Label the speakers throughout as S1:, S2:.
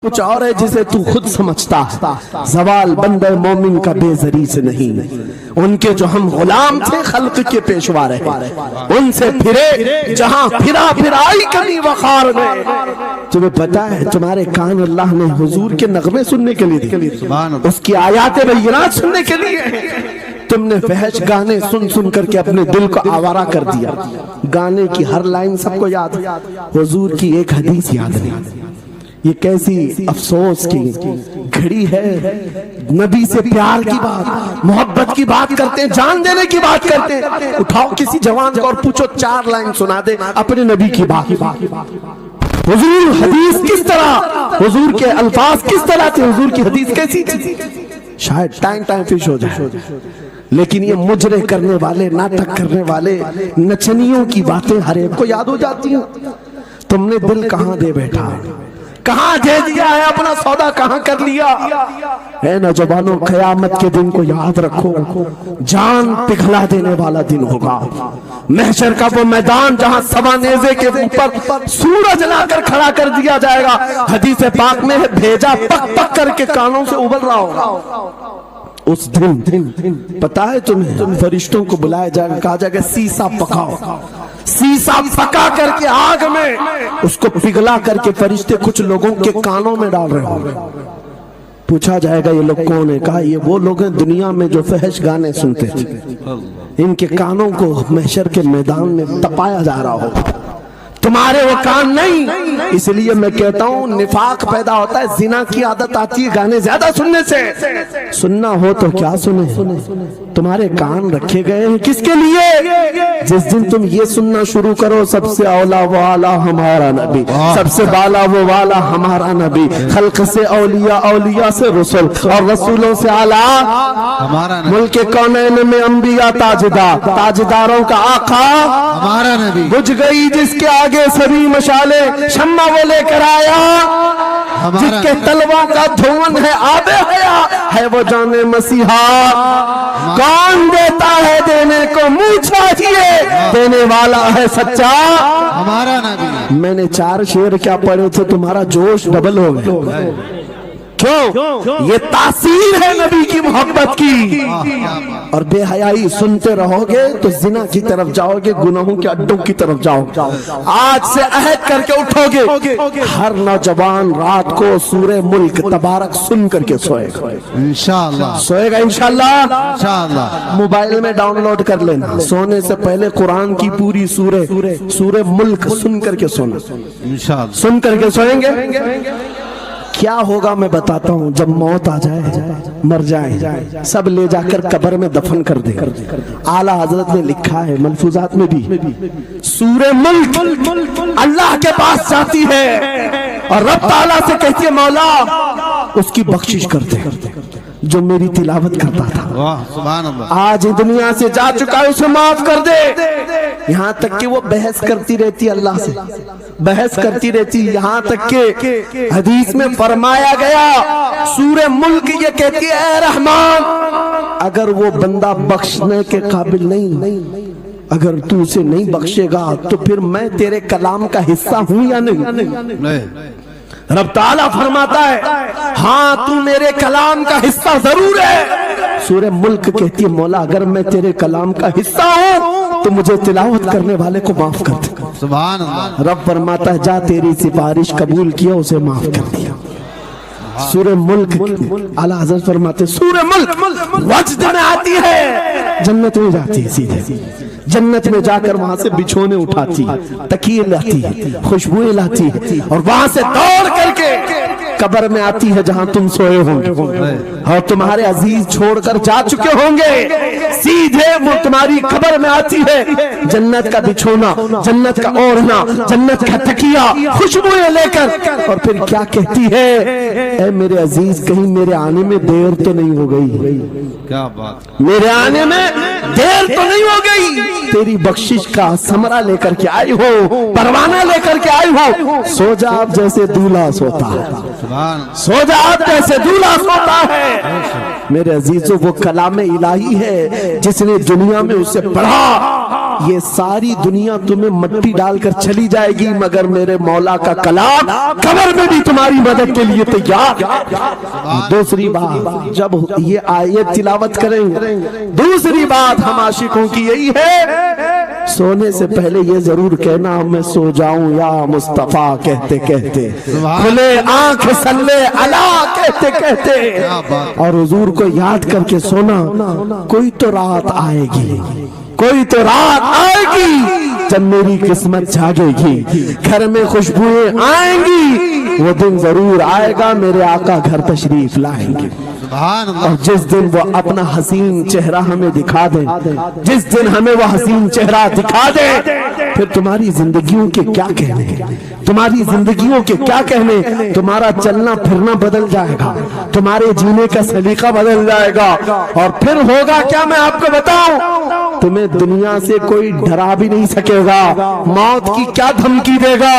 S1: کچھ اور ہے جسے تو خود سمجھتا ہے۔ زوال بندہ مومن کا بے زری سے نہیں، ان کے جو ہم غلام تھے خلق کے پیشوا رہے، ان سے پھرے جہاں پھرائی کمی وقار میں۔ تمہیں پتا ہے تمہارے کان اللہ نے حضور کے نغمے سننے کے لیے دیے، اس کی آیات بینات سننے کے لیے۔ تم نے فحش گانے سن کر کے اپنے دل کو آوارہ کر دیا، گانے کی ہر لائن سب کو یاد، حضور کی ایک حدیث یاد نہیں۔ یہ کیسی افسوس کی گھڑی ہے، نبی سے پیار کی بات، محبت کی بات کرتے ہیں، جان دینے کی بات کرتے ہیں۔ اٹھاؤ کسی جوان کو اور پوچھو 4 لائن سنا دے اپنے نبی کی بات۔ حضور حدیث کس طرح، حضور کے الفاظ کس طرح تھے، حضور کی حدیث کیسی تھی؟ شاید ٹائم فش ہو جائے، لیکن یہ مجرے کرنے والے، ناٹک کرنے والے، نچنیوں کی باتیں ہر ایک کو یاد ہو جاتی ہیں۔ تم نے دل کہاں دے بیٹھا، کہاں دے دیا ہے، اپنا سودا کہاں کر لیا؟ اے نوجوانوں، قیامت کے دن کو یاد رکھو، جان پگھلا دینے والا دن ہوگا۔ محشر کا وہ میدان جہاں سوا نیزے کے اوپر سورج لا کر کھڑا کر دیا جائے گا۔ حدیث پاک میں ہے بھیجا پک پک کر کے کانوں سے ابل رہا ہوگا۔ اس دن پتا ہے تمہیں، فرشتوں کو بلایا جائے گا، کہا جائے گا سیسا پکاؤ، سیسا پکا کر کے آگ میں اس کو پگھلا کر کے فرشتے کچھ لوگوں کے کانوں میں ڈال رہے ہوں گے۔ پوچھا جائے گا یہ لوگ کون ہیں؟ کہا یہ وہ لوگ ہیں دنیا میں جو فحش گانے سنتے تھے، ان کے کانوں کو محشر کے میدان میں تپایا جا رہا ہوگا، تمہارے وہ کان نہیں۔ اس لیے میں کہتا ہوں نفاق پیدا ہوتا ہے، زنا کی عادت آتی ہے گانے زیادہ سننے سے۔ سننا ہو تو کیا سنے، تمہارے کان رکھے گئے ہیں کس کے لیے؟ جس دن تم یہ سننا شروع کرو سب سے اولا وہ اعلیٰ ہمارا نبی، سب سے بالا وہ والا ہمارا نبی، خلق سے اولیاء، اولیاء سے رسول، اور رسولوں سے اعلیٰ ہمارا نبی، ملک کونین میں انبیاء تاجدار، تاجداروں کا آقا ہمارا نبی، بجھ گئی جس کے آگے سبھی مشالے، شمع وہ لے کر آیا، جس کے تلووں کا دھون ہے آب حیات، ہے وہ جان مسیحا۔ کون دیتا ہے دینے کو منہ چاہیے، دینے والا ہے سچا ہمارا نبی۔ میں نے 4 شعر کیا پڑھے تھے، تمہارا جوش ڈبل ہو گیا۔ کیوں؟ یہ تاثیر ہے نبی کی محبت کی۔ اور بے حیائی سنتے رہو گے تو زنا کی طرف جاؤ گے، گناہوں کے اڈوں کی طرف جاؤ گے۔ آج سے عہد کر کے اٹھو گے، ہر نوجوان رات کو سورہ ملک تبارک سن کر کے سوئے گا، انشاءاللہ سوئے گا، انشاءاللہ۔ موبائل میں ڈاؤن لوڈ کر لینا، سونے سے پہلے قرآن کی پوری سورہ ملک سن کر کے سونا، انشاءاللہ سن کر کے سوئیں گے۔ کیا ہوگا میں بتاتا ہوں، جب موت آ جائے، مر جائے، سب لے جا کر قبر میں دفن کر دے۔ اعلیٰ حضرت نے لکھا ہے ملفوظات میں بھی، سورہ ملک اللہ کے پاس جاتی ہے اور رب تعالیٰ سے کہتی ہے مولا اس کی بخشش کر دے جو میری تلاوت کرتا تھا، آج دنیا سے جا چکا ہے، اسے معاف کر دے۔ یہاں تک کہ وہ بحث کرتی رہتی اللہ سے، بحث کرتی رہتی، یہاں تک کہ حدیث میں فرمایا گیا سورہ ملک یہ کہتی ہے اے رحمان، اگر وہ بندہ بخشنے کے قابل نہیں، اگر تو اسے نہیں بخشے گا تو پھر میں تیرے کلام کا حصہ ہوں یا نہیں؟ رب تعالیٰ فرماتا ہے ہاں تو میرے کلام کا حصہ ضرور ہے۔ سورہ ملک کہتی ہے مولا اگر میں تیرے کلام کا حصہ ہوں تو مجھے تلاوت کرنے والے کو معاف کر دے۔ سبحان اللہ۔ رب فرماتا ہے جا تیری سفارش قبول کیا، اسے معاف کر دیا۔ سورہ ملک اعلیٰ حضرت فرماتے سورہ ملک وجد میں آتی ہے، جنت میں جاتی ہے، سیدھے جنت میں جا کر وہاں سے بچھونے اٹھاتی، تکیے لاتی، خوشبوئیں لاتی، اور وہاں سے دوڑ کر کے قبر میں آتی ہے جہاں تم سوئے ہوں گے اور تمہارے عزیز چھوڑ کر جا چکے ہوں گے، سیدھے وہ تمہاری قبر میں آتی ہے، جنت کا بچھونا، جنت کا اوڑھنا، جنت کا تکیہ، خوشبوئیں لے کر، اور پھر کیا کہتی ہے اے میرے عزیز کہیں میرے آنے میں دیر تو نہیں ہو گئی، کیا بات، میرے آنے میں دیر تو نہیں ہو گئی، تیری بخشش کا ثمرہ لے کر کے آئی ہو، پروانہ لے کر کے آئی ہو، سو جا آپ جیسے دولہا سوتا ہے، سو جا آپ جیسے دولہا سوتا ہے۔ میرے عزیزوں وہ کلام الہی ہے جس نے دنیا میں اسے پڑھا یہ ساری دنیا تمہیں مٹی ڈال کر چلی جائے گی مگر میرے مولا کا کلام قبر میں بھی تمہاری مدد کے لیے تیار۔ دوسری بات جب یہ آیت تلاوت کریں دوسری بات ہم عاشقوں کی یہی ہے، سونے سے پہلے یہ ضرور کہنا میں سو جاؤں یا مصطفیٰ کہتے کہتے، کھلے آنکھ صلی اللہ کہتے کہتے، اور حضور کو یاد کر کے سونا۔ کوئی تو رات آئے گی، کوئی تو رات آئے گی جب میری قسمت جاگے گی، گھر میں خوشبوئیں آئیں گی، وہ دن ضرور آئے گا میرے آقا گھر تشریف لائیں گے، اور جس دن وہ اپنا حسین چہرہ ہمیں دکھا دیں، جس دن ہمیں وہ حسین چہرہ دکھا دیں، پھر تمہاری زندگیوں کے کیا کہنے، تمہاری زندگیوں کے کیا کہنے، تمہارا چلنا پھرنا بدل جائے گا، تمہارے جینے کا سلیقہ بدل جائے گا، اور پھر ہوگا کیا میں آپ کو بتاؤں، تمہیں دنیا سے کوئی ڈرا بھی نہیں سکے گا، موت کی کیا دھمکی دے گا،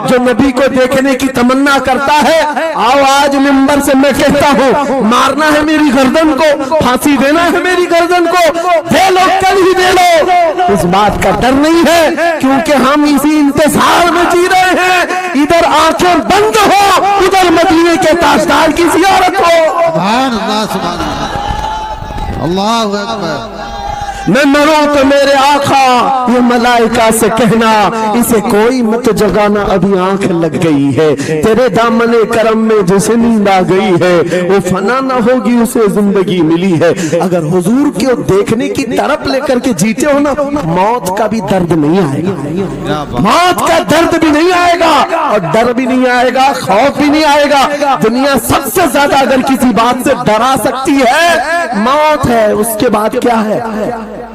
S1: جو نبی کو دیکھنے کی تمنا کرتا ہے، آؤ آج منبر سے میں کہتا ہوں، مارنا ہے میری گردن کو، پھانسی دینا ہے میری گردن کو، دے لو کل ہی دے لو، اس بات کا ڈر نہیں ہے، کیونکہ ہم اسی انتظار میں جی رہے ہیں، ادھر آنکھیں بند ہو ادھر مدینے کے تاجدار کی زیارت ہو۔
S2: سبحان اللہ سبحان اللہ، اللہ اکبر۔
S1: میں مروں تو میرے آقا یہ ملائکہ سے کہنا، اسے کوئی مت جگانا ابھی آنکھ لگ گئی ہے، تیرے دامن کرم میں جسے نیند آ گئی ہے وہ فنا نہ ہوگی اسے زندگی ملی ہے۔ اگر حضور کو دیکھنے کی طرف لے کر کے جیتے ہو نا، موت کا بھی درد نہیں آئے گا، موت کا درد بھی نہیں آئے گا، اور ڈر بھی نہیں آئے گا، خوف بھی نہیں آئے گا۔ دنیا سب سے زیادہ اگر کسی بات سے ڈرا سکتی ہے موت ہے، اس کے بعد کیا ہے؟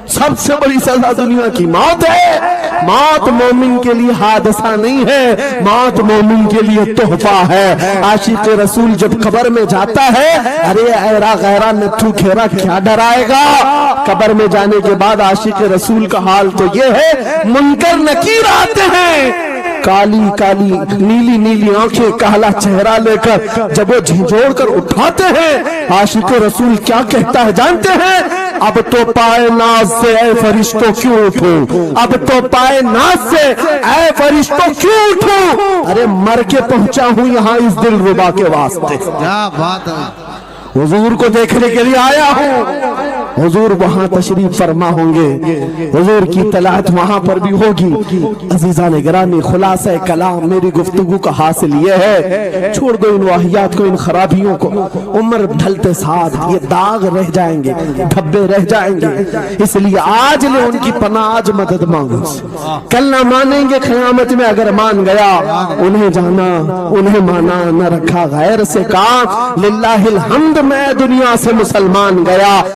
S1: سب سے بڑی سزا دنیا کی موت ہے۔ موت مومن کے لیے حادثہ نہیں ہے، موت مومن کے لیے تحفہ ہے۔ عاشق رسول جب قبر میں جاتا ہے، ارے ایرا غیرہ نتھو کھیرا کیا ڈرائے گا؟ قبر میں جانے کے بعد عاشق رسول کا حال تو یہ ہے، منکر نکیر آتے ہیں، کالی کالی نیلی نیلی آنکھیں کالا چہرہ لے کر جب وہ جھنجھوڑ کر اٹھاتے ہیں، عاشق رسول کیا کہتا ہے جانتے ہیں؟ اب تو پائے ناز سے اے فرشتوں کیوں اٹھوں، اب تو پائے ناز سے اے فرشتوں کیوں اٹھوں، ارے مر کے پہنچا ہوں یہاں اس دل ربا کے واسطے،
S2: کیا بات ہے،
S1: حضور کو دیکھنے کے لیے آیا ہوں۔ حضور وہاں تشریف فرما ہوں گے، حضور کی طلعت وہاں پر بھی ہوگی۔ عزیزان گرامی، خلاصہ کلام میری گفتگو کا حاصل یہ ہے، چھوڑ دو ان واہیات کو، ان خرابیوں کو، عمر ڈھلتے ساتھ یہ داغ رہ جائیں گے، دھبے رہ جائیں گے، اس لیے آج لے ان کی پناہ، آج مدد مانگو، کل نہ مانیں گے قیامت میں، اگر مان گیا انہیں جانا انہیں مانا، نہ رکھا غیر سے کام، للہ الحمد میں دنیا سے مسلمان گیا۔